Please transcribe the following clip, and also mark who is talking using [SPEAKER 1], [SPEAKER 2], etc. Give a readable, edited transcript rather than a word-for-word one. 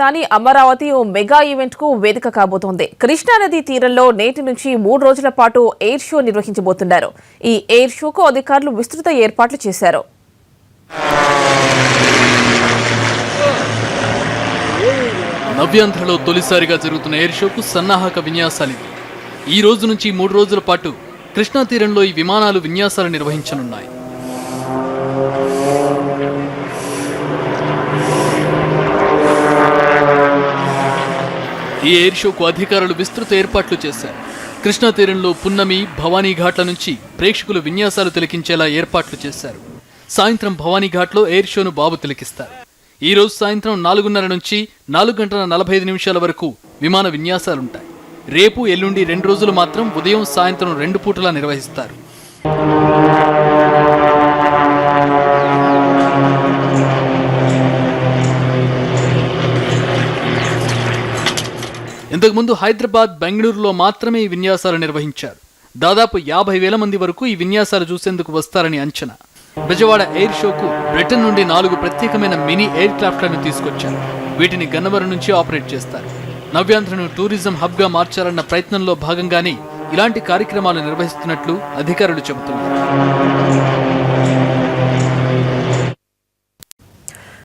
[SPEAKER 1] రాజధాని అమరావతి ఓ mega event కు వేదిక కాబోతోంది. కృష్ణానది తీరంలో నేటి నుంచి 3 రోజుల పాటు ఎయిర్ షో నిర్వహించబోతున్నారు. ఈ ఎయిర్ షోకు అధికారులు విస్తృత ఏర్పాట్లు చేశారు.
[SPEAKER 2] నవ్యాంధ్రలో తొలిసారిగా జరుగుతున్న ఎయిర్ షోకు సన్నాహక విన్యాసాలివి. ఈ రోజు నుంచి 3 రోజుల పాటు కృష్ణా తీరంలో ఈ విమానాలు విన్యాసాలు నిర్వహించనున్నాయి. ఈ ఎయిర్ షోకు అధికారులు విస్తృత ఏర్పాట్లు చేశారు. కృష్ణా తీరంలో పున్నమి, భవానీ ఘాట్ల నుంచి ప్రేక్షకులు విన్యాసాలు తిలకించేలా ఏర్పాట్లు చేశారు. సాయంత్రం భవానీ ఘాట్లో ఎయిర్ షోను బాబు తిలకిస్తారు. ఈ రోజు సాయంత్రం 4:30 నుంచి 4:45 వరకు విమాన విన్యాసాలుంటాయి. రేపు, ఎల్లుండి 2 రోజులు మాత్రం ఉదయం, సాయంత్రం 2 పూటలా నిర్వహిస్తారు. ఇంతకుముందు హైదరాబాద్, బెంగళూరులో మాత్రమే ఈ విన్యాసాలు నిర్వహించారు. దాదాపు 50,000 మంది వరకు ఈ విన్యాసాలు చూసేందుకు వస్తారని అంచనా. బెజవాడ ఎయిర్ షోకు బ్రిటన్ నుండి 4 ప్రత్యేకమైన మినీ ఎయిర్ క్రాఫ్ట్లను తీసుకొచ్చారు. వీటిని గన్నవరం నుంచి ఆపరేట్ చేస్తారు. నవ్యాంధ్రను టూరిజం హబ్గా మార్చాలన్న ప్రయత్నంలో భాగంగానే ఇలాంటి కార్యక్రమాలు నిర్వహిస్తున్నట్లు అధికారులు చెబుతున్నారు.